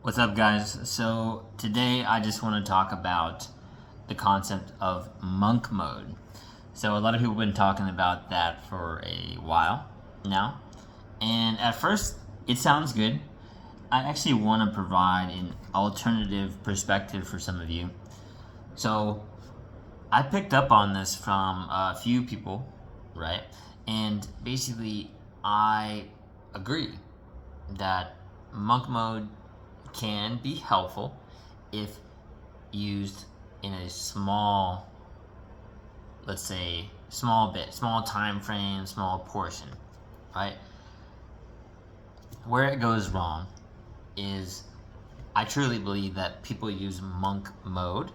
What's up, guys? So today I just want to talk about the concept of monk mode. So a lot of people have been talking about that for a while now, and at first it sounds good. I actually want to provide an alternative perspective for some of you. So I picked up on this from a few people, right? And basically I agree that monk mode can be helpful if used in a small, let's say, small time frame, small portion, right? Where it goes wrong is I truly believe that people use monk mode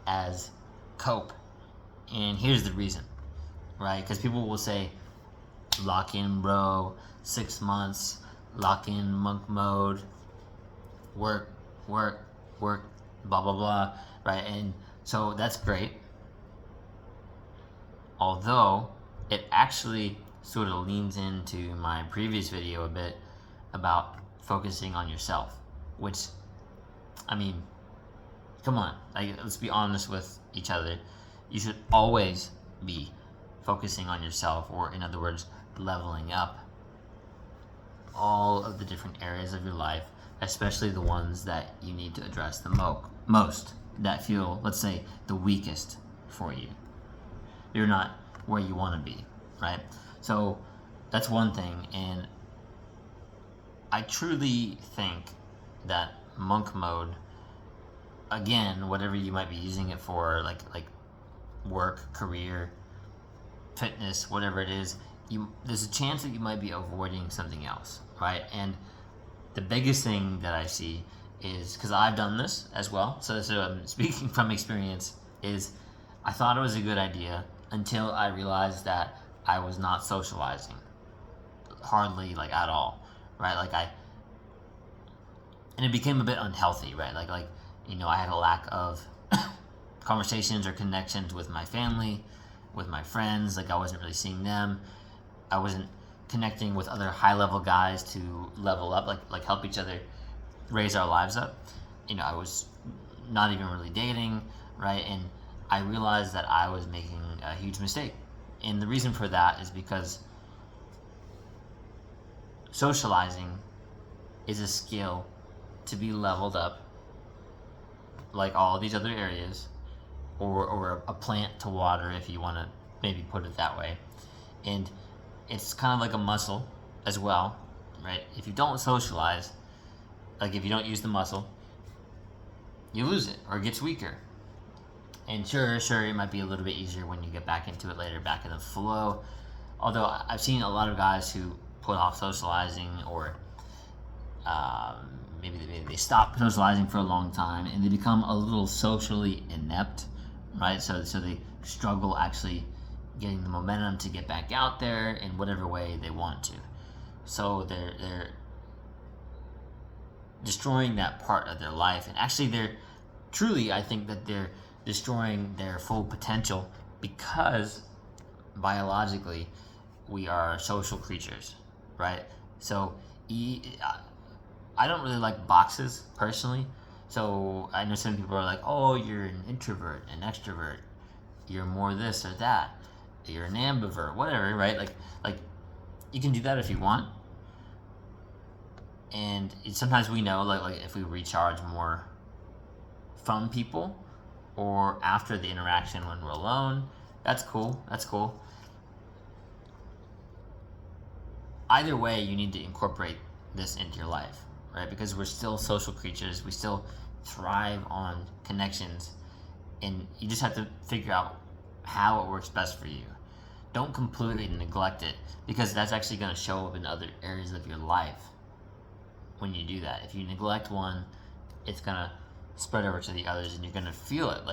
as cope. And here's the reason, right? Because people will say, lock in, bro, 6 months, lock in monk mode, work, blah, blah, blah, right? And so that's great. Although it actually sort of leans into my previous video a bit about focusing on yourself, which, I mean, come on, let's be honest with each other. You should always be focusing on yourself, or in other words, leveling up all of the different areas of your life, especially the ones that you need to address the most, that feel, let's say, the weakest for you. You're not where you want to be, right? So that's one thing, and I truly think that monk mode, again, whatever you might be using it for, like work, career, fitness, whatever it is, there's a chance that you might be avoiding something else, right? And the biggest thing that I see is, because I've done this as well, so I'm speaking from experience, is I thought it was a good idea until I realized that I was not socializing hardly, at all, right? And it became a bit unhealthy, right? I had a lack of conversations or connections with my family, with my friends. I wasn't really seeing them. I wasn't connecting with other high-level guys to level up, help each other raise our lives up. I was not even really dating, right? And I realized that I was making a huge mistake. And the reason for that is because socializing is a skill to be leveled up, like all these other areas, or a plant to water, if you want to maybe put it that way. And it's kind of like a muscle as well, right? If you don't socialize, if you don't use the muscle, you lose it, or it gets weaker. And sure, it might be a little bit easier when you get back into it later, back in the flow. Although I've seen a lot of guys who put off socializing, or maybe they stop socializing for a long time, and they become a little socially inept, right? So they struggle actually getting the momentum to get back out there in whatever way they want to. So they're destroying that part of their life, and actually I think that they're destroying their full potential, because biologically we are social creatures, right? So I don't really like boxes personally. So I know some people are like, oh, you're an introvert, an extrovert, you're more this or that, you're an ambivert, whatever, right? Like you can do that if you want. And sometimes we know, if we recharge more from people, or after the interaction when we're alone, that's cool. Either way, you need to incorporate this into your life, right? Because we're still social creatures. We still thrive on connections, and you just have to figure out how it works best for you. Don't completely neglect it, because that's actually going to show up in other areas of your life when you do that. If you neglect one, it's going to spread over to the others, and you're going to feel it.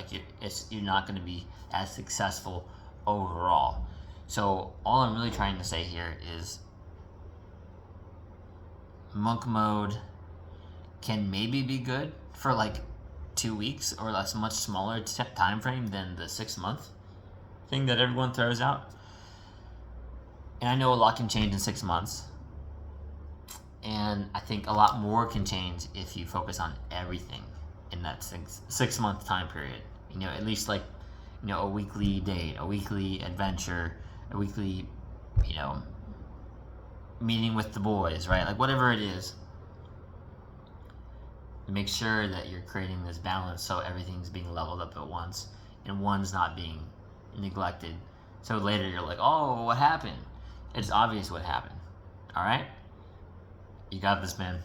You're not going to be as successful overall. So all I'm really trying to say here is monk mode can maybe be good for 2 weeks, or a much smaller time frame than the 6-month thing that everyone throws out. And I know a lot can change in 6 months, And I think a lot more can change if you focus on everything in that 6 month time period. At least like, a weekly date, a weekly adventure, a weekly, meeting with the boys, right? Like whatever it is, make sure that you're creating this balance so everything's being leveled up at once and one's not being neglected. So later you're like, oh, what happened? It's obvious what happened. All right? You got this, man.